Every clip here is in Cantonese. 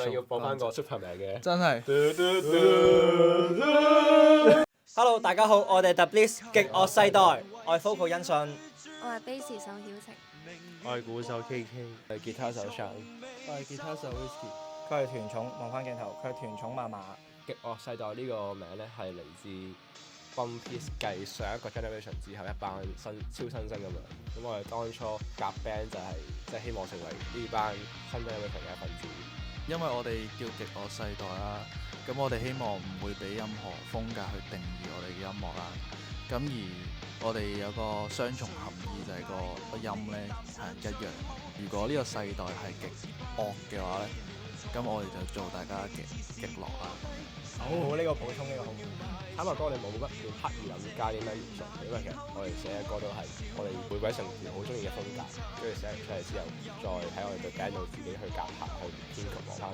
係要播翻個 Superman 嘅。真係。Hello， 大家好，我哋 The Bliss 極樂世代，我係 Focal 欣信，我係 Bass 手曉晴，我係鼓手 KK，我係吉他手 Sean，我係吉他手 Whisky。佢係團寵，望翻鏡頭，佢係團寵麻麻。極樂世代呢個名咧係嚟自 One Piece 繼上一個 generation 之後一班超新星咁樣。咁我哋當初夾 band 就係即係希望成為呢班新 generation 嘅一份子。因為我哋叫極樂世代啦，咁我哋希望唔會俾任何風格去定義我哋嘅音樂啦。咁而我哋有個雙重含義就係個音咧係一樣。如果呢個世代係極惡嘅話咧，咁我哋就做大家嘅極樂啦。好，呢個補充，呢個好。坦白講，我哋冇乜要刻意諗加啲咩元素，因為其實我哋寫嘅歌都係我哋每位成員好中意嘅風格，跟住寫完出嚟之後，再喺我哋對 band 度自己去夾拍，去編曲攞翻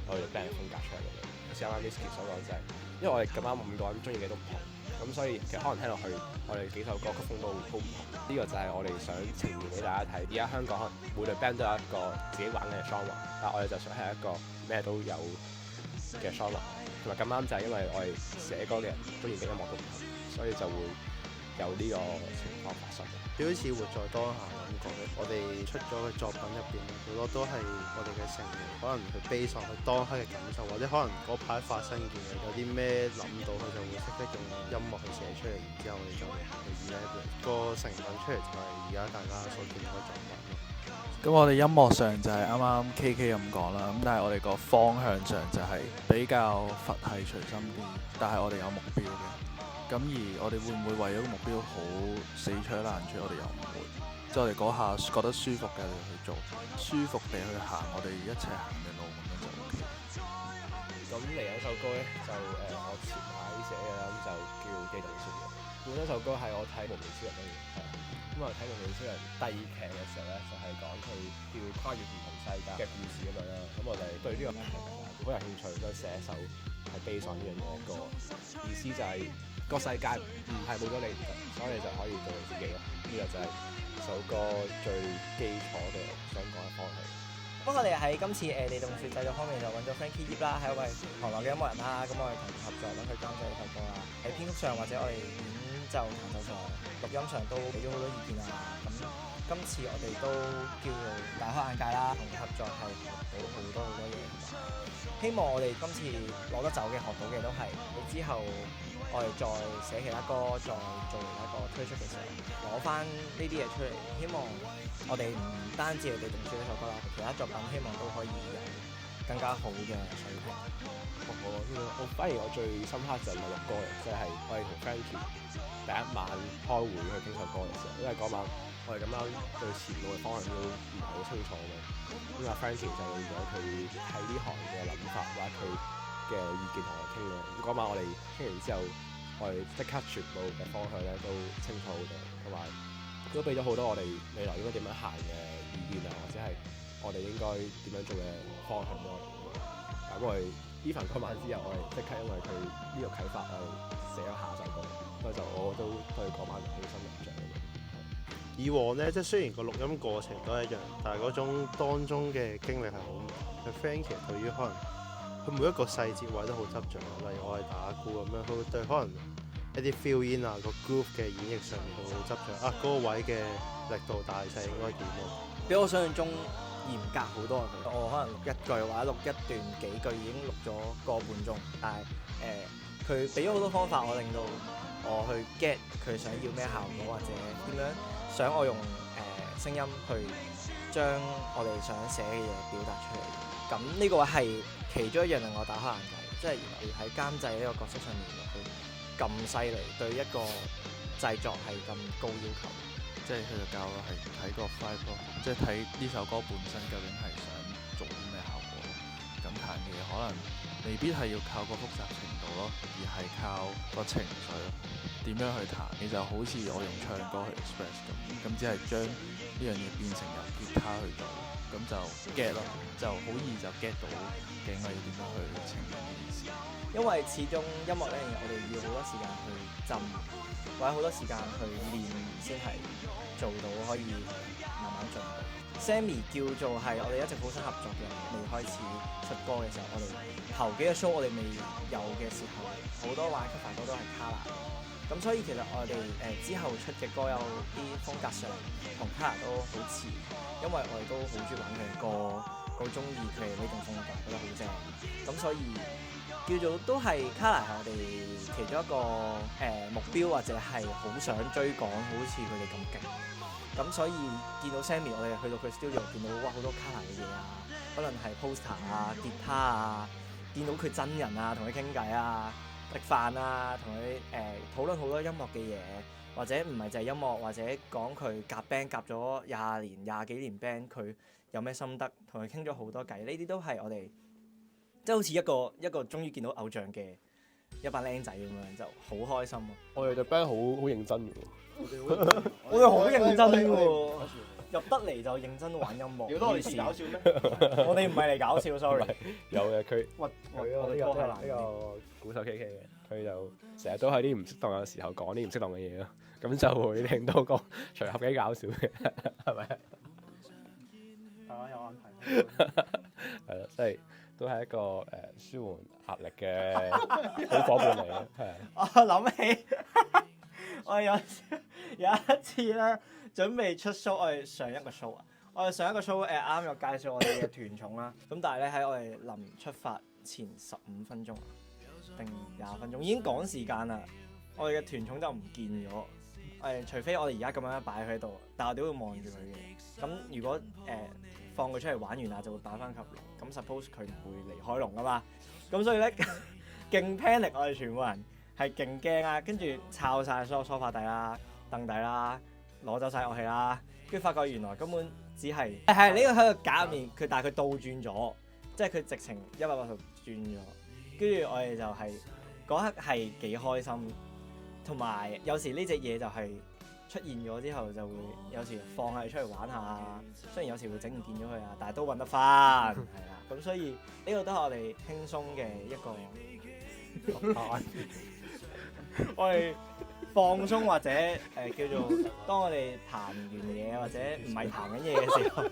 我哋 band 嘅風格出嚟咁樣。好似啱啱 Whisky 所講就係，因為我哋咁啱5個人中意嘅都唔同，咁所以其實可能聽落去我哋幾首歌曲風都好唔同。呢個就係我哋想呈現俾大家睇。而家香港可能每隊 band 都有一個自己玩嘅 genre，但係我哋就想係一個咩都有嘅 genre。同埋咁啱就係因為我哋寫歌嘅人中意嘅音樂都唔同，所以就會有呢個情況發生。好似活在當下感覺嘅，我哋出咗嘅作品入邊好多都係我哋嘅成員，可能佢 base on 佢當刻嘅感受，或者可能嗰排發生嘅嘢，有啲咩諗到佢就會識得用音樂去寫出嚟，然之後我哋就去 elaborate 個成品出嚟，就係而家大家所見到嘅作品咯。咁我哋音樂上就係啱啱 KK 咁講啦，咁但係我哋個方向上就係比較佛系隨心啲，但係我哋有目標嘅。咁而我哋會唔會為咗個目標好死搶爛住？我哋又唔會，即係我哋嗰下覺得舒服嘅就去做，舒服地去行我哋一齊行嘅路，咁樣就 OK。咁嚟緊首歌咧就我前排寫嘅啦，咁就叫《機動少年》。本身首歌係我睇《無名超人》嗰陣，咁啊睇《無名超人》第2期嘅時候咧，就係講佢叫跨越唔同世界嘅故事咁樣啦。咁我哋對呢個題目好有興趣，想寫一首係 base on 呢樣嘢一個意思，就係個世界唔係冇咗你唔得，所以你就可以做你自己咯。呢個就係首歌最基礎嘅想講嘅方向。不過我哋喺今次地動説製作方面就揾咗 Frankie Yip 啦，係一位韓國嘅音樂人啦。咁我哋同佢合作揾佢監製呢首歌啦。喺編曲上或者我哋演奏彈奏上、錄音上都俾咗好多意見啊。咁今次我哋都叫做大開眼界啦，同佢合作係學到好多嘢。希望我哋今次攞得走嘅、學到嘅都係你之後我哋再寫其他歌、再做其他歌推出嘅時候，攞翻呢啲嘢出嚟。希望我哋唔單止係地動説呢首歌啦，其他作品希望都可以有更加好嘅水平。我反而我最深刻就唔係錄歌嘅，即係我哋同 Frankie 第一晚開會去傾首歌嘅時候，因為嗰晚我哋咁啱對前路嘅方向都唔係好清楚嘅，咁啊 Frankie 就用咗佢喺呢行嘅諗法或者佢嘅意見同我哋傾咯。咁嗰晚我哋傾完之後，我哋即刻全部嘅方向咧都清楚好多，同埋都俾咗好多我哋未來應該點樣行嘅意見啊，或者係我哋應該點樣做嘅方向咯。咁我哋依份嗰晚之後，我哋即刻因為佢呢個啟發，我哋寫咗下首歌，所以就我都對嗰晚好深印象。以往咧，即係雖然個錄音過程都一樣，但係嗰種當中嘅經歷係好唔同。Frankie 對於可能佢每一個細節位都好執着，例如我係打鼓咁樣，佢會對可能一啲 feel in 啊個 groove 嘅演繹上面佢好執着啊，嗰個位嘅力度大細應該點喎？比我想象中嚴格好多啊！我可能錄一句或者錄一段幾句已經錄咗個半鐘，但係佢俾咗好多方法我，令到我去 get 佢想要咩效果，或者點樣想我用聲音去將我哋想寫嘅嘢表達出嚟。咁呢個係其中一樣令我打開眼界，即係原來喺監製呢個角色上面佢咁犀利，對一個製作係咁高要求。即係佢就教我係睇個 vibe 咯，即係睇呢首歌本身究竟係想做啲咩效果。咁彈嘅嘢可能未必係要靠個複雜程度咯，而係靠個情緒咯，點樣去彈。你就好似我用唱歌去 express 咁只係將呢樣嘢變成由吉他去做，咁就 get 咯，就好易就 get 到究竟我要點樣去呈現呢件事。因為始終音樂呢樣嘢，我哋要好多時間去浸，或者好多時間去練，先係做到可以慢慢進步。Sammy 叫做係我哋一直好想合作嘅人，未開始出歌嘅時候候，我哋頭幾個 show 我哋未有嘅時候，好多玩 cover 歌都係 Kolor。咁所以其實我哋之後出嘅歌有啲風格上同 Kolor 都好似，因為我哋都好中意玩佢嘅歌，好中意佢哋呢種風格，覺得好正。咁所以叫做都係 Kolor 係我哋其中一個目標，或者係好想追趕，好似佢哋咁勁。咁所以見到 Sammy， 我哋去到佢 studio 見到哇好多 Kolor 嘅嘢啊，不論係 poster 啊、吉他啊，見到佢真人啊，同佢傾偈啊。食飯啊，同佢討論好多音樂嘅嘢，或者唔係就係音樂，或者講佢夾 band 夾咗20幾年 band， 佢有咩心得，同佢傾咗好多偈。呢啲都係我哋即係好似一個終於見到偶像嘅一班僆仔咁樣，就好開心咯。我哋隊 band 好認真嘅喎，我哋好認真喎，入得嚟就認真玩音樂。要多嚟搞笑咩？我哋唔係嚟搞笑，sorry。有嘅佢我呢哋歌係難個鼓手 K K 嘅，佢就成日都喺啲唔適當嘅時候講啲唔適當嘅嘢咯，咁就會令到個場合幾搞笑嘅，係咪？大家有安排。係啦，即係都係一個舒緩壓力嘅好伙伴嚟嘅，係啊。我諗起我有一次咧，準備出 show，我哋上一個 show 啊，我哋上一個 show 啱有介紹我哋嘅團寵啦，咁但係咧喺我哋臨出發前15分鐘定20分鐘已經趕時間啦，我哋嘅團寵就唔見咗，除非我哋而家咁樣擺佢喺度，但係我哋都會望住佢嘅。咁如果放佢出嚟玩完啦，就會擺翻入籠。咁 suppose 佢唔會離開籠啊嘛，咁所以咧勁 panic， 我哋全部人係勁驚啊，跟住抄晒所有梳化底啦、凳底啦，攞走晒樂器啦，跟住發覺原來根本只係係呢個喺個架入面，但係佢倒轉咗，即係佢直情180度轉咗。跟住我哋就係嗰刻係幾開心，同埋有時呢隻嘢就係出現咗之後就會有時放係出嚟玩下，雖然有時會整唔見咗佢啊，但係都揾得翻，係啦。咁所以呢個都係我哋輕鬆嘅一個我哋放鬆或者叫做當我哋彈完嘢或者唔係彈緊嘢嘅時候，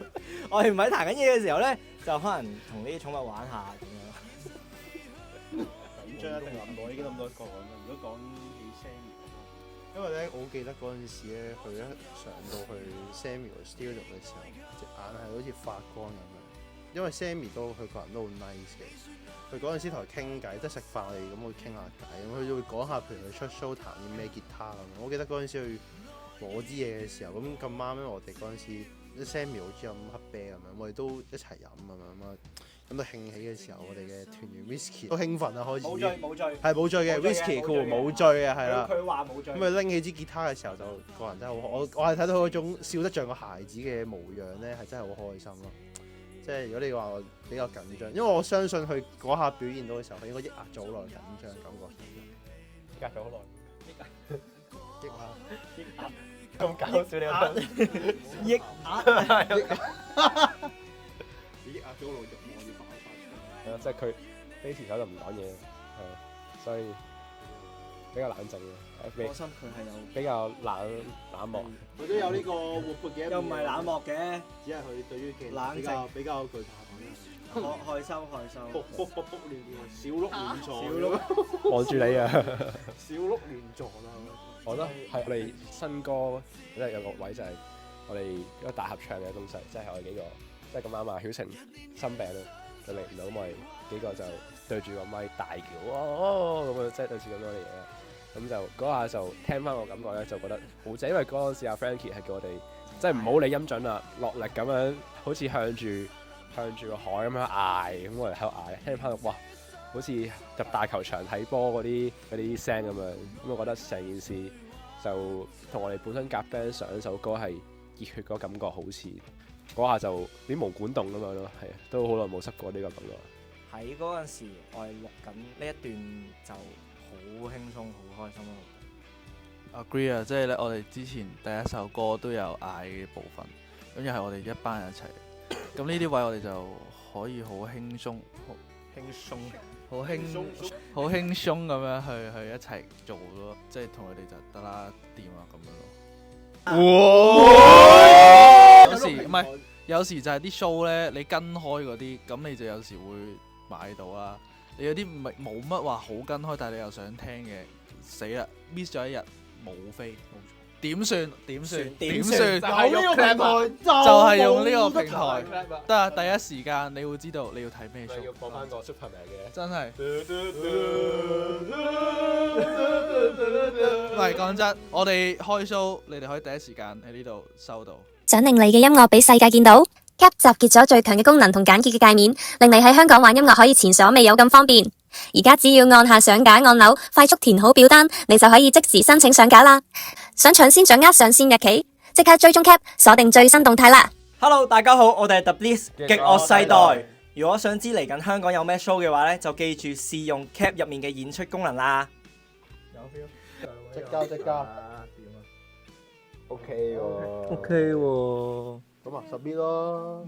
我哋唔係彈緊嘢嘅時候咧，就可能同啲寵物玩下咁樣。緊張一定諗到，已經諗到一個咁啦。如果講起 Sammy，因為咧我好記得嗰陣時咧，佢一上到去 Sammy 個 studio 嘅時候，隻眼係好似發光咁樣。因為 Sammy 都佢個人都好 nice 嘅，佢嗰陣時同佢傾偈，即係食飯我哋咁會傾下偈，咁佢就會講下譬如佢出 show 彈啲咩吉他咁。我記得嗰陣時去攞啲嘢嘅時候，咁咁啱咧，我哋嗰陣時 Sammy 好中意飲黑啤咁樣，我哋都一齊飲咁樣啊。咁到興起嘅時候，我哋嘅團員 Whisky 都興奮啊，開始冇醉，係冇醉嘅 Whisky 佢冇醉啊，係啦。佢話冇醉。咁佢拎起支吉他嘅時候，就個人真係好，我係睇到佢嗰種笑得像個孩子嘅模樣咧，係真係好開心咯。即係如果你話我比較緊張，因為我相信佢嗰下表現到嘅時候，佢應該抑壓咗好耐緊張感覺。隔咗好耐，抑壓咁搞笑你覺得？抑壓咗好耐，我要爆發。係啊，即係佢呢條手就唔講嘢，係啊，所以比較冷靜嘅，放心，佢係有比較冷漠。佢都有呢個活潑嘅一面，又唔係冷漠嘅，只係佢對於嘅冷靜比較具體害羞。卜亂小鹿亂撞，小鹿望住你啊！小鹿亂撞啊！我覺得係我哋新歌即係有個位就係我哋一個大合唱嘅東西，即係我哋幾個即係咁啱啊！曉晴生病啦，就嚟唔到，咁我哋幾個就對住個咪大叫咁樣，即係類似咁樣嘅嘢啦。咁就嗰下就聽翻個感覺咧，就覺得好正，因為嗰陣時阿 Frankie 係叫我哋即係唔好理音準啦，落力咁樣好似向住個海咁樣嗌，咁我哋喺度嗌，聽翻哇！好似入大球場睇波嗰啲聲咁樣，咁我覺得成件事就同我哋本身夾 band 上一首歌係熱血嗰感覺好似，嗰下就啲毛管動咁樣咯，係啊，都好耐冇濕過呢個感覺。喺嗰陣時，我哋錄緊呢一段就好輕鬆、好開心咯。Agree 啊，即係咧，我哋之前第一首歌都有嗌嘅部分，咁又係我哋一班人一齊，咁呢啲位我哋就可以好輕鬆、好輕鬆咁樣去一齊做咯，即係同佢哋就得啦，掂啊咁樣咯。哇！有時就係啲 show 咧，你跟開嗰啲，咁你就有時會買到啦。你有啲冇乜話好跟開，但係你又想聽嘅，死啦 miss 咗一日冇飛，點算？點算？點算？就係呢個平台，就係用呢個平台台，得啊！第一時間你會知道你要睇咩咪 show，要播翻個 Superman 嘅。真係。唔係講真，我哋開 show，你哋可以第一時間喺呢度收到。想令你嘅音樂俾世界見到，Cap 集結咗最強嘅功能同簡潔嘅界面，令你喺香港玩音樂可以前所未有咁方便。而家只要按下上架按鈕，快速填好表單，你就可以即時申請上架啦。想搶先掌握上線日期，即刻追蹤 Cap，鎖定最新動態啦。Hello， 大家好，我哋係 The Bliss 極樂世代。如果想知嚟緊香港有咩 show 嘅話呢，就記住試用 Cap 入面嘅演出功能啦。有 feel，即交。OK 喎。OK 喎。咁啊，10 bit 咯。